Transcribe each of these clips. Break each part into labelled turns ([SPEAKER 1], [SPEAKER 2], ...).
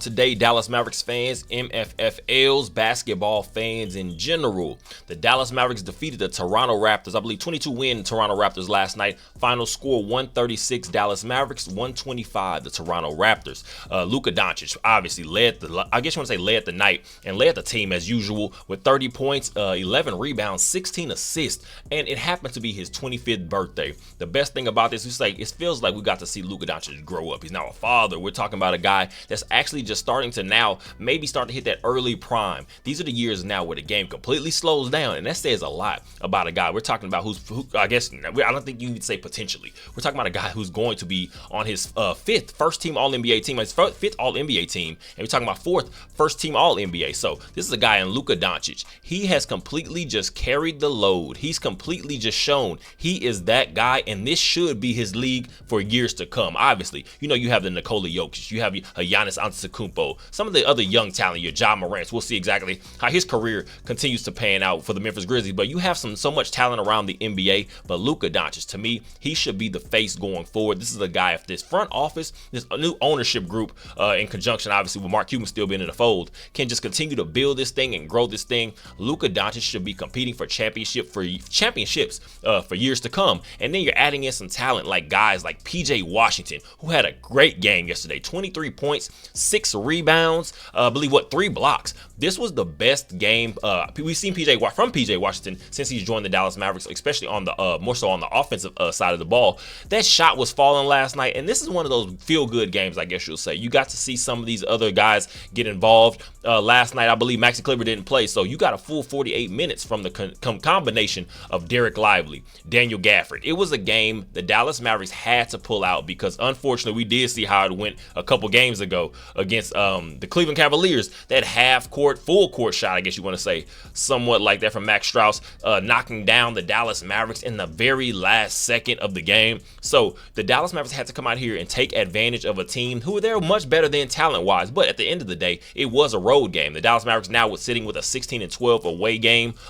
[SPEAKER 1] today, Dallas Mavericks fans, MFFLs, basketball fans in general. The Dallas Mavericks defeated the Toronto Raptors. I believe 22-win Toronto Raptors last night. Final score 136 Dallas Mavericks, 125 the Toronto Raptors. Luka Doncic obviously led the night and led the team as usual with 30 points, 11 rebounds, 16 assists, and it happened to be his 25th birthday. The best thing about this is it feels like we got to see Luka Doncic grow up. He's now a father. We're talking about a guy that's actually just starting to now maybe start to hit that early prime. These are the years now where the game completely slows down, and that says a lot about a guy. We're talking about who I don't think you would say potentially. We're talking about a guy who's going to be on his fifth first-team All-NBA team, his fifth All-NBA team, and we're talking about fourth first-team All-NBA. So this is a guy in Luka Doncic. He has completely just carried the load. He's completely just shown he is that guy, and this should be his league for years to come. Obviously, you have the Nikola Jokic, you have a Giannis Antetokounmpo, some of the other young talent, your Ja Morant. We'll see exactly how his career continues to pan out for the Memphis Grizzlies, but you have so much talent around the NBA. But Luka Doncic, to me, he should be the face going forward. This is a guy, if this front office, this new ownership group, in conjunction obviously with Mark Cuban still being in the fold, can just continue to build this thing and grow this thing, Luka Doncic should be competing for championships for years to come. And then you're adding in some talent like guys like PJ Washington, who had a great game yesterday. 23 points, 6 rebounds, I believe 3 blocks. This was the best game we've seen from PJ Washington since he's joined the Dallas Mavericks, especially on the more so on the offensive side of the ball. That shot was falling last night, and this is one of those feel-good games, I guess you'll say. You got to see some of these other guys get involved. Last night, I believe Maxi Kleber didn't play, so you got a full 48 minutes from the combination of Derek Lively, Daniel Gafford. It was a game the Dallas Mavericks had to pull out because, unfortunately, we did see how it went a couple games ago against the Cleveland Cavaliers. That half-court, full-court shot, I guess you want to say, somewhat like that from Max Strus, knocking down the Dallas Mavericks in the very last second of the game. So the Dallas Mavericks had to come out here and take advantage of a team who they're much better than talent-wise, but at the end of the day, it was a road game. The Dallas Mavericks now was sitting with a 16-12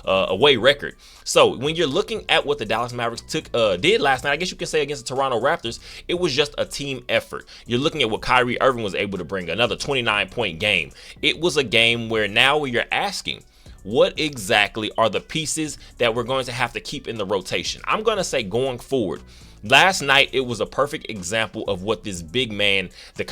[SPEAKER 1] away record. So when you're looking at what the Dallas Mavericks did last night, I guess you can say against the Toronto Raptors, it was just a team effort. You're looking at what Kyrie Irving was able to bring, another 29-point game. It was a game where now you're asking, what exactly are the pieces that we're going to have to keep in the rotation? I'm going to say going forward, last night, it was a perfect example of what this big man, the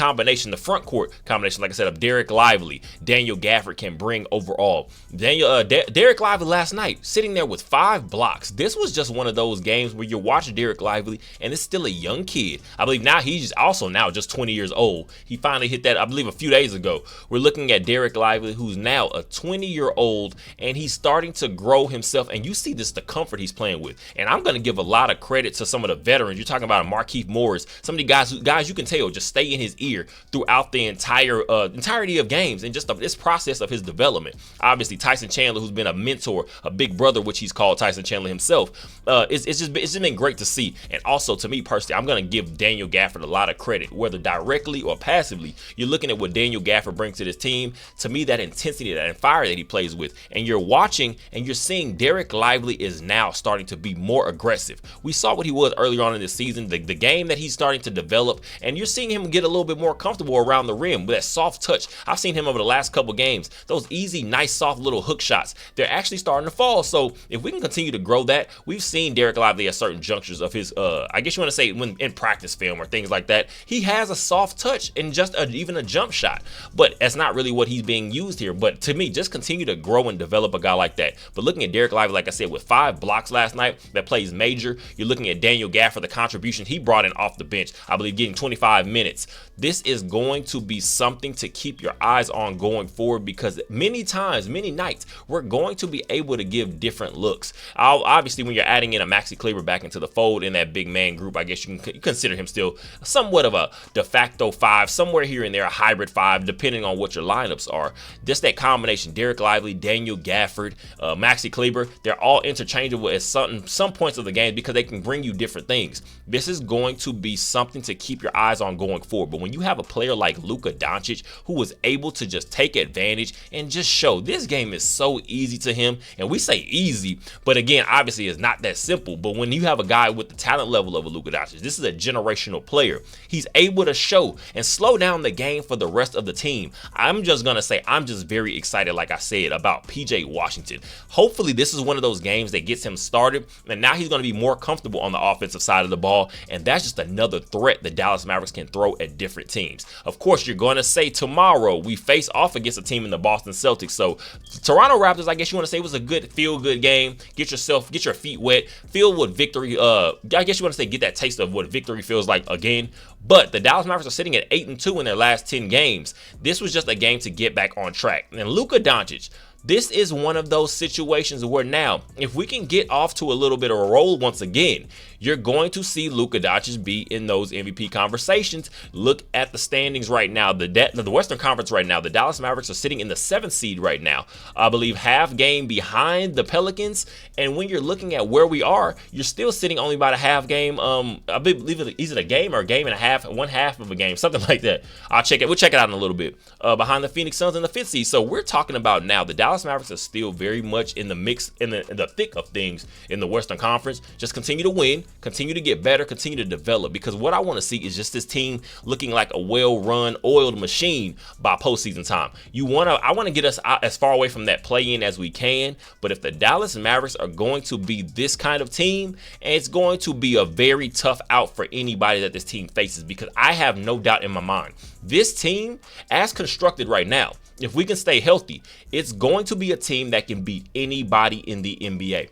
[SPEAKER 1] front court combination, like I said, of Derek Lively, Daniel Gafford can bring overall. Derek Lively last night, sitting there with 5 blocks. This was just one of those games where you're watching Derek Lively, and it's still a young kid. I believe now he's also just 20 years old. He finally hit that, I believe, a few days ago. We're looking at Derek Lively, who's now a 20-year-old, and he's starting to grow himself, and you see the comfort he's playing with. And I'm going to give a lot of credit to some of the veterans. You're talking about Markieff Morris, some of the guys you can tell just stay in his ear throughout the entirety of games and just this process of his development. Obviously, Tyson Chandler, who's been a mentor, a big brother, which he's called Tyson Chandler himself. It's just been great to see. And also, to me personally, I'm going to give Daniel Gafford a lot of credit, whether directly or passively. You're looking at what Daniel Gafford brings to this team. To me, that intensity, that fire that he plays with, and you're watching and you're seeing Derek Lively is now starting to be more aggressive. We saw what he was earlier on in this season, the game that he's starting to develop, and you're seeing him get a little bit more comfortable around the rim with that soft touch. I've seen him over the last couple games. Those easy, nice, soft little hook shots, they're actually starting to fall. So if we can continue to grow that, we've seen Derek Lively at certain junctures of his, I guess you want to say when in practice film or things like that, he has a soft touch and just even a jump shot. But that's not really what he's being used here. But to me, just continue to grow and develop a guy like that. But looking at Derek Lively, like I said, with 5 blocks last night, that plays major. You're looking at Daniel Gafford, the contribution he brought in off the bench, I believe getting 25 minutes. This is going to be something to keep your eyes on going forward because many nights, we're going to be able to give different looks. Obviously, when you're adding in a Maxi Kleber back into the fold in that big man group, I guess you can consider him still somewhat of a de facto 5, somewhere here and there, a hybrid 5, depending on what your lineups are. Just that combination, Derek Lively, Daniel Gafford, Maxi Kleber, they're all interchangeable at some points of the game because they can bring you different things. things. This is going to be something to keep your eyes on going forward. But when you have a player like Luka Doncic who was able to just take advantage and just show this game is so easy to him, and we say easy, but again, obviously it's not that simple. But when you have a guy with the talent level of a Luka Doncic, this is a generational player. He's able to show and slow down the game for the rest of the team. I'm just going to say I'm just very excited, like I said, about PJ Washington. Hopefully this is one of those games that gets him started, and now he's going to be more comfortable on the offensive side of the ball, and that's just another threat the Dallas Mavericks can throw at different teams. Of course, you're going to say tomorrow we face off against a team in the Boston Celtics. So Toronto Raptors, I guess you want to say, was a good feel-good game. Get your feet wet, feel what victory. I guess you want to say get that taste of what victory feels like again. But the Dallas Mavericks are sitting at 8-2 in their last 10 games. This was just a game to get back on track. And Luka Doncic, this is one of those situations where now, if we can get off to a little bit of a roll once again, you're going to see Luka Doncic be in those MVP conversations. Look at the standings right now. The Western Conference right now, the Dallas Mavericks are sitting in the 7th seed right now. I believe half game behind the Pelicans. And when you're looking at where we are, you're still sitting only about a half game. I believe is it a game or a game and a half, one half of a game, something like that. I'll check it. We'll check it out in a little bit. Behind the Phoenix Suns in the 5th seed. So we're talking about now the Dallas Mavericks are still very much in the mix, in the thick of things in the Western Conference. Just continue to win, continue to get better, continue to develop, because what I want to see is just this team looking like a well-run, oiled machine by postseason time. I want to get us out as far away from that play-in as we can, but if the Dallas Mavericks are going to be this kind of team, it's going to be a very tough out for anybody that this team faces, because I have no doubt in my mind, this team, as constructed right now, if we can stay healthy, it's going to be a team that can beat anybody in the NBA.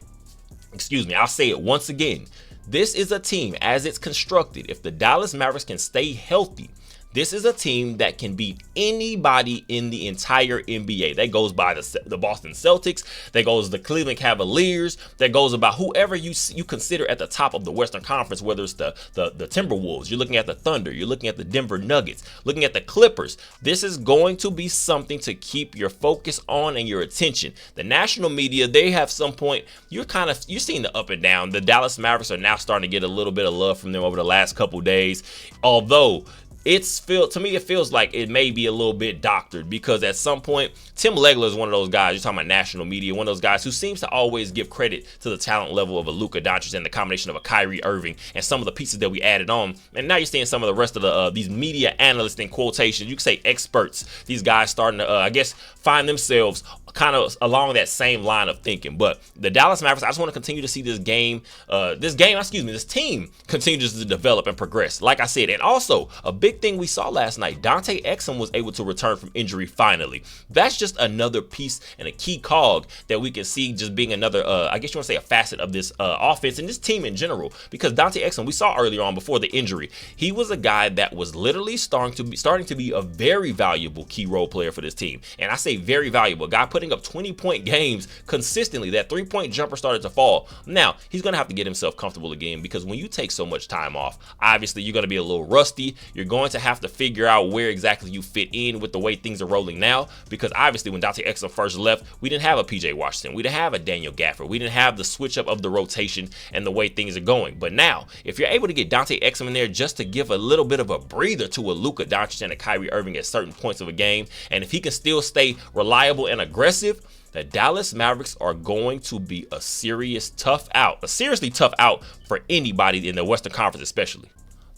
[SPEAKER 1] Excuse me, I'll say it once again. This is a team, as it's constructed, if the Dallas Mavericks can stay healthy, this is a team that can beat anybody in the entire NBA. That goes by the Boston Celtics. That goes the Cleveland Cavaliers. That goes about whoever you consider at the top of the Western Conference, whether it's the Timberwolves. You're looking at the Thunder. You're looking at the Denver Nuggets. Looking at the Clippers. This is going to be something to keep your focus on and your attention. The national media, they have some point, you're seeing the up and down. The Dallas Mavericks are now starting to get a little bit of love from them over the last couple days. Although, to me, it feels like it may be a little bit doctored, because at some point, Tim Legler is one of those guys, you're talking about national media, one of those guys who seems to always give credit to the talent level of a Luka Doncic and the combination of a Kyrie Irving and some of the pieces that we added on. And now you're seeing some of the rest of these media analysts in quotations, you could say experts, these guys starting to, I guess, find themselves kind of along that same line of thinking. But the Dallas Mavericks, I just want to continue to see this team continues to develop and progress, like I said. And also, a big thing we saw last night, Dante Exum was able to return from injury finally. That's just another piece and a key cog that we can see just being another, I guess you want to say, a facet of this offense and this team in general. Because Dante Exum, we saw earlier on before the injury, he was a guy that was literally starting to be a very valuable key role player for this team. And I say very valuable. A guy putting up 20-point games consistently. That 3-point jumper started to fall. Now, he's going to have to get himself comfortable again, because when you take so much time off, obviously you're going to be a little rusty. You're going to have to figure out where exactly you fit in with the way things are rolling now, because obviously when Dante Exum first left, we didn't have a PJ Washington. We didn't have a Daniel Gafford. We didn't have the switch up of the rotation and the way things are going. But now, if you're able to get Dante Exum in there just to give a little bit of a breather to a Luka Doncic and a Kyrie Irving at certain points of a game, and if he can still stay reliable and aggressive, the Dallas Mavericks are going to be a seriously tough out for anybody in the Western Conference especially.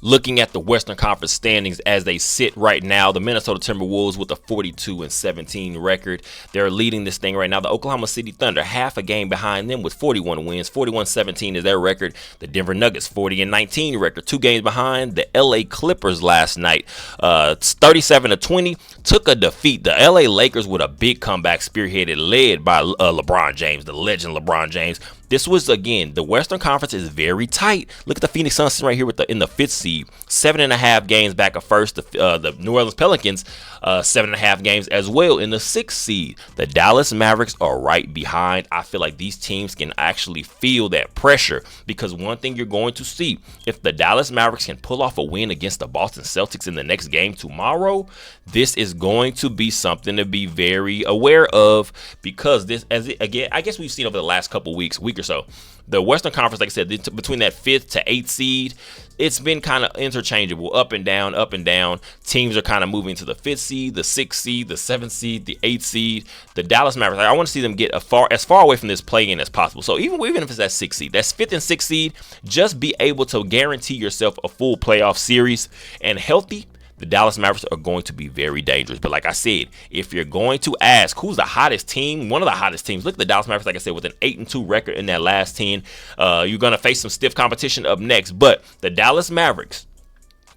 [SPEAKER 1] Looking at the Western Conference standings as they sit right now, the Minnesota Timberwolves with a 42-17 record. They're leading this thing right now. The Oklahoma City Thunder, half a game behind them with 41 wins. 41-17 is their record. The Denver Nuggets, 40-19 record. 2 games behind. The LA Clippers last night, 37-20, took a defeat. The LA Lakers with a big comeback spearheaded, led by LeBron James, the legend LeBron James. This was, again, the Western Conference is very tight. Look at the Phoenix Suns right here in the 5th seed. 7.5 games back of first. The New Orleans Pelicans, 7.5 games as well in the 6th seed. The Dallas Mavericks are right behind. I feel like these teams can actually feel that pressure, because one thing you're going to see, if the Dallas Mavericks can pull off a win against the Boston Celtics in the next game tomorrow, this is going to be something to be very aware of, because I guess we've seen over the last couple weeks, week or or so. The Western Conference, like I said, between that 5th to 8th seed, it's been kind of interchangeable, up and down, up and down. Teams are kind of moving to the 5th seed, the 6th seed, the 7th seed, the 8th seed. The Dallas Mavericks, I want to see them get as far away from this play-in as possible. So even if it's that 6th seed, that's 5th and 6th seed, just be able to guarantee yourself a full playoff series and healthy. The Dallas Mavericks are going to be very dangerous. But like I said, if you're going to ask who's the hottest team, one of the hottest teams, look at the Dallas Mavericks, like I said, with an 8-2 record in that last 10. You're going to face some stiff competition up next. But the Dallas Mavericks,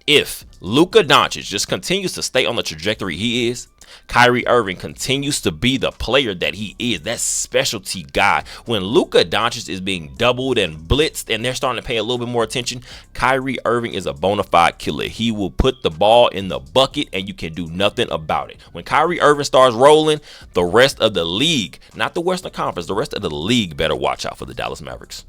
[SPEAKER 1] if Luka Doncic just continues to stay on the trajectory he is, Kyrie Irving continues to be the player that he is, that specialty guy. When Luka Doncic is being doubled and blitzed and they're starting to pay a little bit more attention, Kyrie Irving is a bona fide killer. He will put the ball in the bucket and you can do nothing about it. When Kyrie Irving starts rolling, the rest of the league, not the Western Conference, the rest of the league better watch out for the Dallas Mavericks.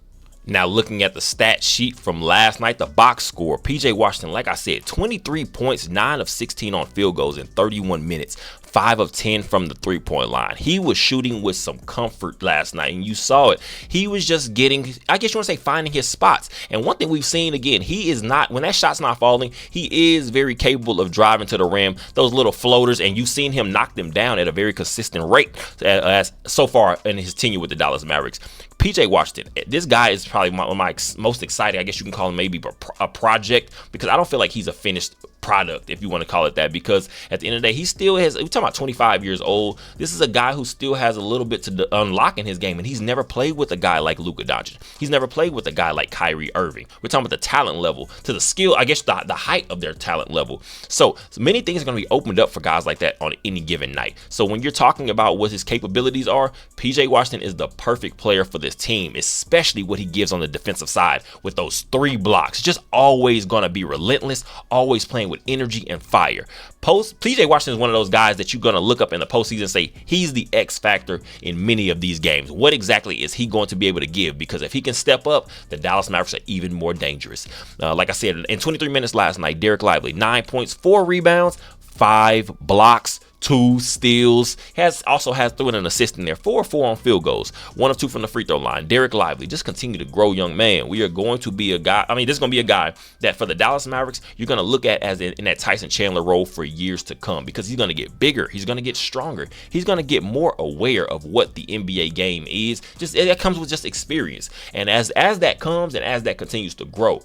[SPEAKER 1] Now, looking at the stat sheet from last night, the box score, PJ Washington, like I said, 23 points, 9 of 16 on field goals in 31 minutes, 5 of 10 from the three-point line. He was shooting with some comfort last night, and you saw it. He was just getting, I guess you want to say, finding his spots. And one thing we've seen, again, he is not, when that shot's not falling, he is very capable of driving to the rim, those little floaters, and you've seen him knock them down at a very consistent rate as so far in his tenure with the Dallas Mavericks. PJ Washington, this guy is probably one of my most exciting, I guess you can call him maybe a project, because I don't feel like he's a finished product, if you want to call it that, because at the end of the day, he still has, we're talking about 25 years old. This is a guy who still has a little bit to unlock in his game, and he's never played with a guy like Luka Doncic. He's never played with a guy like Kyrie Irving. We're talking about the talent level, to the skill, I guess the height of their talent level. So many things are going to be opened up for guys like that on any given night. So when you're talking about what his capabilities are, PJ Washington is the perfect player for this team, especially what he gives on the defensive side with those 3 blocks. Just always going to be relentless, always playing with energy and fire. PJ Washington is one of those guys that you're going to look up in the postseason and say he's the X factor in many of these games. What exactly is he going to be able to give? Because if he can step up, the Dallas Mavericks are even more dangerous. Like I said, in 23 minutes last night, Derek Lively, 9 points, 4 rebounds, 5 blocks, 2 steals. Also has thrown an assist in there. 4 of 4 on field goals. 1 of 2 from the free throw line. Derek Lively, just continue to grow, young man. We are going to be a guy. I mean, this is going to be a guy that for the Dallas Mavericks, you're going to look at as in that Tyson Chandler role for years to come, because he's going to get bigger. He's going to get stronger. He's going to get more aware of what the NBA game is. Just that comes with just experience. And as that comes and as that continues to grow,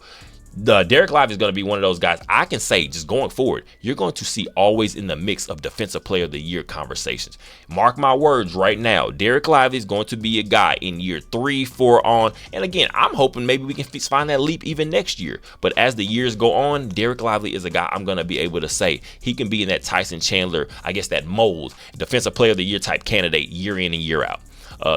[SPEAKER 1] the Derek Lively is going to be one of those guys I can say just going forward, you're going to see always in the mix of Defensive Player of the Year conversations. Mark my words right now, Derek Lively is going to be a guy in year 3, 4 on. And again, I'm hoping maybe we can find that leap even next year. But as the years go on, Derek Lively is a guy I'm going to be able to say he can be in that Tyson Chandler, I guess that mold, Defensive Player of the Year type candidate year in and year out.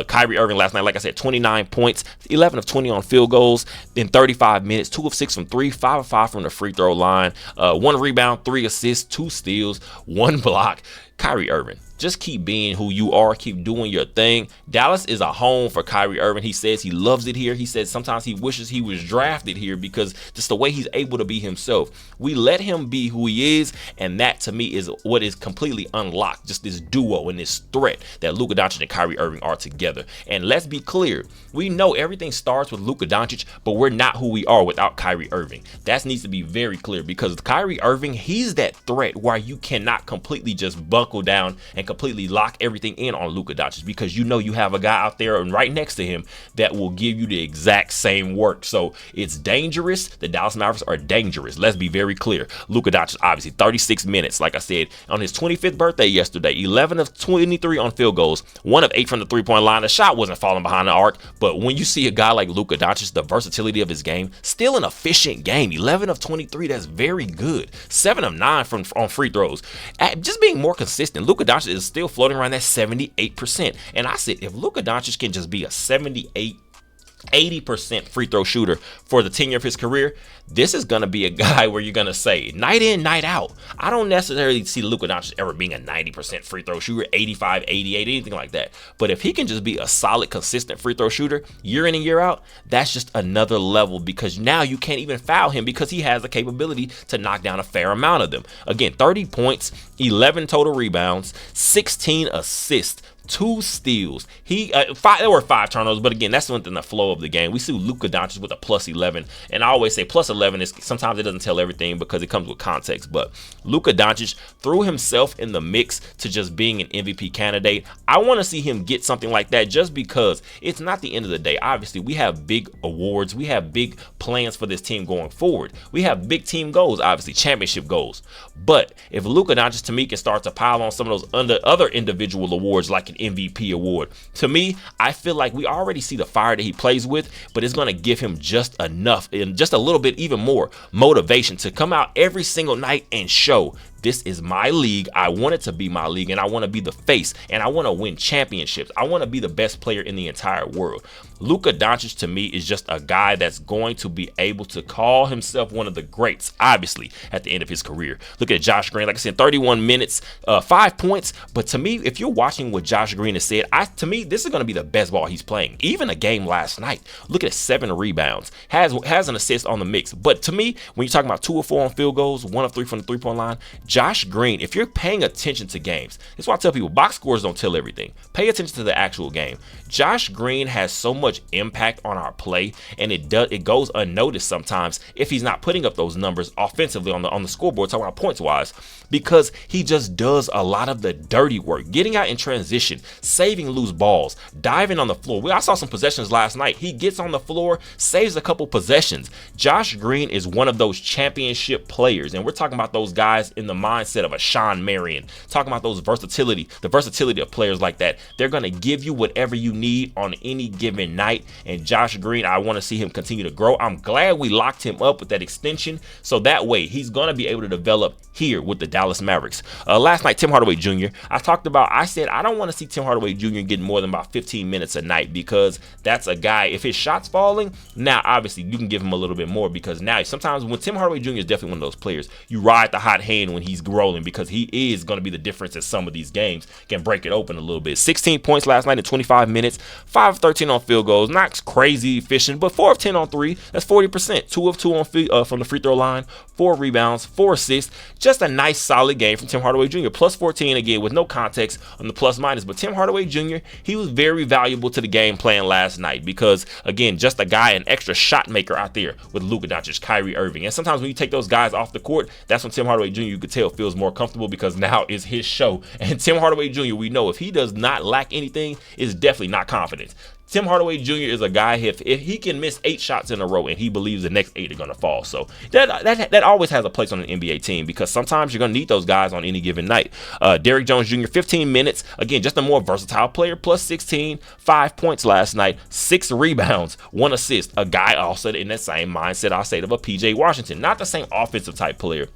[SPEAKER 1] Kyrie Irving last night, like I said, 29 points, 11 of 20 on field goals in 35 minutes, 2 of 6 from 3, 5 of 5 from the free throw line, 1 rebound, 3 assists, 2 steals, 1 block. Kyrie Irving, just keep being who you are. Keep doing your thing. Dallas is a home for Kyrie Irving. He says he loves it here. He says sometimes he wishes he was drafted here because just the way he's able to be himself. We let him be who he is, and that to me is what is completely unlocked. Just this duo and this threat that Luka Doncic and Kyrie Irving are together. And let's be clear, we know everything starts with Luka Doncic, but we're not who we are without Kyrie Irving. That needs to be very clear, because Kyrie Irving, he's that threat where you cannot completely just buckle down and completely lock everything in on Luka Doncic, because you know you have a guy out there and right next to him that will give you the exact same work. So it's dangerous. The Dallas Mavericks are dangerous. Let's be very clear. Luka Doncic, obviously 36 minutes, like I said, on his 25th birthday yesterday, 11 of 23 on field goals, 1 of 8 from the three-point line. The shot wasn't falling behind the arc, but when you see a guy like Luka Doncic, the versatility of his game, still an efficient game. 11 of 23, that's very good. 7 of 9 on free throws. Just being more consistent. Luka Doncic is still floating around that 78%. And I said, if Luka Doncic can just be a 80% free throw shooter for the tenure of his career, this is going to be a guy where you're going to say night in, night out. I don't necessarily see Luka Doncic ever being a 90% free throw shooter, 85, 88, anything like that. But if he can just be a solid, consistent free throw shooter year in and year out, that's just another level, because now you can't even foul him because he has the capability to knock down a fair amount of them. Again, 30 points, 11 total rebounds, 16 assists, 2 steals. There were 5 turnovers, but again, that's within the flow of the game. We see Luka Doncic with a plus 11, and I always say plus 11 is sometimes it doesn't tell everything because it comes with context. But Luka Doncic threw himself in the mix to just being an MVP candidate. I want to see him get something like that just because it's not the end of the day. Obviously, we have big awards, we have big plans for this team going forward. We have big team goals, obviously championship goals. But if Luka Doncic to me can start to pile on some of those other individual awards like an MVP award, to me, I feel like we already see the fire that he plays with, but it's going to give him just enough and just a little bit even more motivation to come out every single night and show this is my league. I want it to be my league, and I want to be the face, and I want to win championships. I want to be the best player in the entire world. Luka Doncic to me is just a guy that's going to be able to call himself one of the greats, obviously, at the end of his career. Look at Josh Green, like I said, 31 minutes, 5 points. But to me, if you're watching what Josh Green has said, to me, this is going to be the best ball he's playing. Even a game last night, look at 7 rebounds, has an assist on the mix. But to me, when you're talking about 2 of 4 on field goals, 1 of 3 from the three-point line, Josh Green, if you're paying attention to games, that's why I tell people box scores don't tell everything. Pay attention to the actual game. Josh Green has so much impact on our play, and it goes unnoticed sometimes if he's not putting up those numbers offensively on the scoreboard, talking about points wise, because he just does a lot of the dirty work, getting out in transition, saving loose balls, diving on the floor. I saw some possessions last night. He gets on the floor, saves a couple possessions. Josh Green is one of those championship players, and we're talking about those guys in the mindset of a Sean Marion, talking about the versatility of players like that. They're going to give you whatever you need on any given night, and Josh Green, I want to see him continue to grow. I'm glad we locked him up with that extension, so that way he's going to be able to develop here with the Dallas Mavericks. Last night, Tim Hardaway Jr., I said I don't want to see Tim Hardaway Jr. getting more than about 15 minutes a night, because that's a guy, if his shot's falling, now obviously you can give him a little bit more, because now sometimes when Tim Hardaway Jr. is definitely one of those players, you ride the hot hand when he's rolling, because he is going to be the difference in some of these games, can break it open a little bit. 16 points last night in 25 minutes, 5 of 13 on field goals, not crazy efficient, but 4 of 10 on 3, that's 40%, 2 of 2 on from the free throw line, 4 rebounds, 4 assists, just a nice solid game from Tim Hardaway Jr. Plus 14 again with no context on the plus minus, but Tim Hardaway Jr., he was very valuable to the game plan last night, because again, just a guy, an extra shot maker out there with Luka Doncic, Kyrie Irving, and sometimes when you take those guys off the court, that's when Tim Hardaway Jr., you could tell, feels more comfortable, because now it's his show. And Tim Hardaway Jr., we know if he does not lack anything, is definitely not confidence. Tim Hardaway Jr. is a guy, if he can miss 8 shots in a row and he believes the next 8 are going to fall. So that always has a place on an NBA team, because sometimes you're going to need those guys on any given night. Derrick Jones Jr., 15 minutes. Again, just a more versatile player, plus 16, 5 points last night, 6 rebounds, 1 assist. A guy also in that same mindset, I'll say, of a PJ Washington. Not the same offensive type player,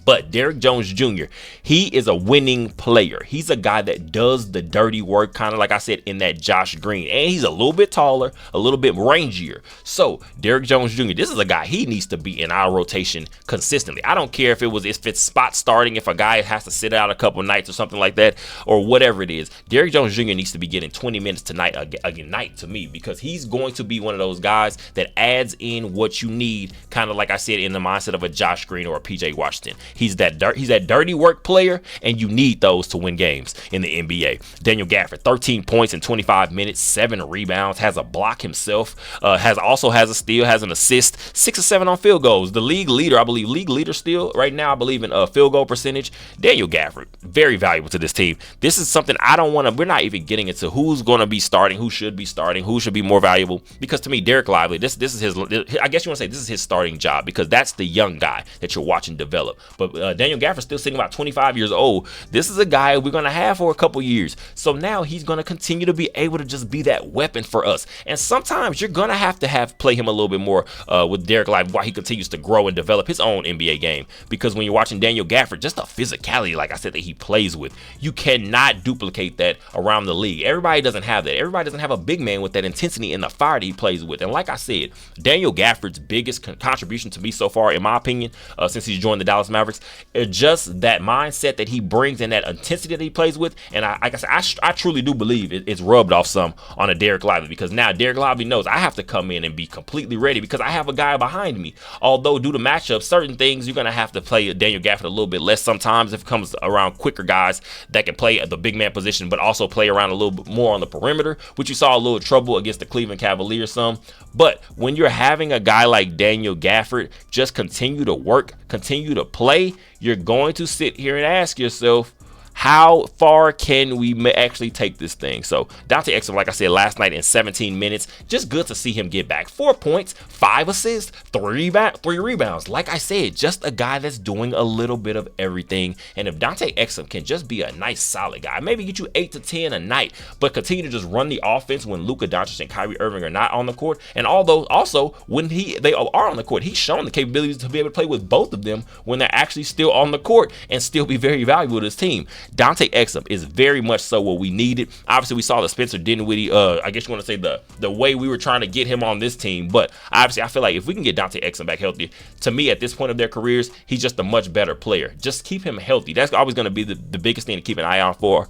[SPEAKER 1] but Derrick Jones Jr., he is a winning player. He's a guy that does the dirty work, kind of like I said in that Josh Green. And he's a little bit taller, a little bit rangier. So Derrick Jones Jr., this is a guy, he needs to be in our rotation consistently. I don't care if it's spot starting, if a guy has to sit out a couple nights or something like that, or whatever it is. Derrick Jones Jr. needs to be getting 20 minutes tonight a night to me, because he's going to be one of those guys that adds in what you need, kind of like I said, in the mindset of a Josh Green or a PJ Washington. He's that dirty work player, and you need those to win games in the NBA. Daniel Gafford, 13 points in 25 minutes, 7 rebounds, has a block himself, has a steal, has an assist, 6 or 7 on field goals. The league leader still right now, I believe, in field goal percentage. Daniel Gafford, very valuable to this team. This is something we're not even getting into who's going to be starting, who should be starting, who should be more valuable, because to me, Derek Lively, this is his, I guess you want to say this is his starting job, because that's the young guy that you're watching develop. But Daniel Gafford's still sitting about 25 years old. This is a guy we're going to have for a couple years. So now he's going to continue to be able to just be that weapon for us. And sometimes you're going to have play him a little bit more with Derek Lively while he continues to grow and develop his own NBA game. Because when you're watching Daniel Gafford, just the physicality, like I said, that he plays with, you cannot duplicate that around the league. Everybody doesn't have that. Everybody doesn't have a big man with that intensity and the fire that he plays with. And like I said, Daniel Gafford's biggest contribution to me so far, in my opinion, since he's joined the Dallas Mavericks, Mavericks. It's just that mindset that he brings and that intensity that he plays with. And like I said, I truly do believe it's rubbed off some on a Derek Lively, because now Derek Lively knows I have to come in and be completely ready because I have a guy behind me. Although due to matchups, certain things you're going to have to play Daniel Gafford a little bit less sometimes if it comes around quicker guys that can play at the big man position, but also play around a little bit more on the perimeter, which you saw a little trouble against the Cleveland Cavaliers some. But when you're having a guy like Daniel Gafford just continue to work, continue to play, you're going to sit here and ask yourself, how far can we actually take this thing? So Dante Exum, like I said last night, in 17 minutes, just good to see him get back. 4 points, 5 assists, 3 rebounds. Like I said, just a guy that's doing a little bit of everything. And if Dante Exum can just be a nice, solid guy, maybe get you 8 to 10 a night, but continue to just run the offense when Luka Doncic and Kyrie Irving are not on the court. And although also when they are on the court, he's shown the capabilities to be able to play with both of them when they're actually still on the court and still be very valuable to his team. Dante Exum is very much so what we needed. Obviously, we saw the Spencer Dinwiddie, I guess you want to say the way we were trying to get him on this team. But obviously, I feel like if we can get Dante Exum back healthy, to me, at this point of their careers, he's just a much better player. Just keep him healthy. That's always going to be the biggest thing to keep an eye on for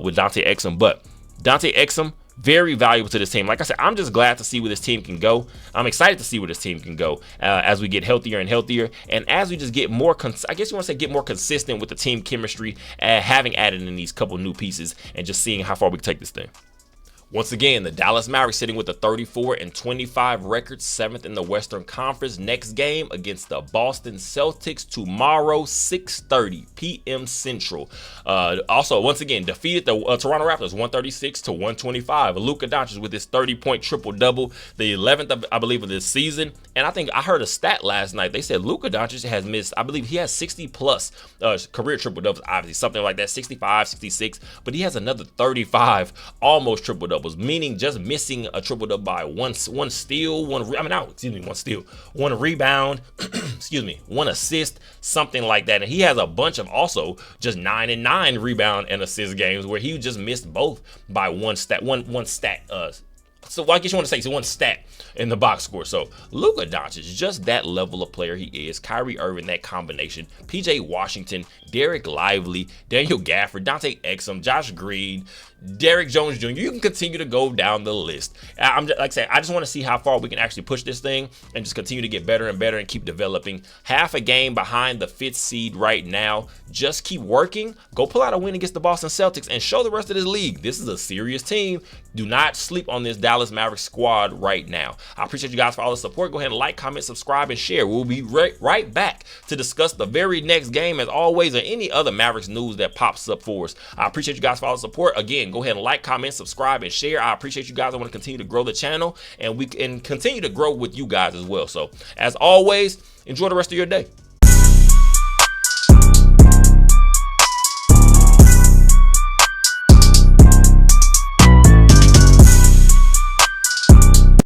[SPEAKER 1] with Dante Exum. But Dante Exum, very valuable to this team. Like I said, I'm just glad to see where this team can go. I'm excited to see where this team can go as we get healthier and healthier, and as we just get more, I guess you want to say, get more consistent with the team chemistry, having added in these couple new pieces and just seeing how far we can take this thing. Once again, the Dallas Mavericks sitting with a 34-25 record, 7th in the Western Conference. Next game against the Boston Celtics tomorrow, 6:30 p.m. Central. Also, once again, defeated the Toronto Raptors 136-125. Luka Doncic with his 30-point triple-double, the 11th, I believe, of this season. And I think I heard a stat last night. They said Luka Doncic has missed, I believe he has 60-plus career triple-doubles, obviously, something like that, 65, 66. But he has another 35 almost triple-doubles. Meaning just missing a triple double by one steal, one rebound, excuse me, 1 assist, something like that. And he has a bunch of also just 9 and 9 rebound and assist games where he just missed both by one stat. So I guess you want to say so one stat in the box score. So Luka Doncic, just that level of player he is. Kyrie Irving, that combination. PJ Washington, Derek Lively, Daniel Gafford, Dante Exum, Josh Green, Derrick Jones Jr. You can continue to go down the list. I'm just, like I said, I just want to see how far we can actually push this thing and just continue to get better and better and keep developing. Half a game behind the 5th seed right now. Just keep working. Go pull out a win against the Boston Celtics and show the rest of this league this is a serious team. Do not sleep on this Dallas Mavericks squad right now. I appreciate you guys for all the support. Go ahead and like, comment, subscribe, and share. We'll be right back to discuss the very next game, as always, or any other Mavericks news that pops up for us. I appreciate you guys for all the support. Again, go ahead and like, comment, subscribe, and share. I appreciate you guys. I want to continue to grow the channel, and we can continue to grow with you guys as well. So, as always, enjoy the rest of your day.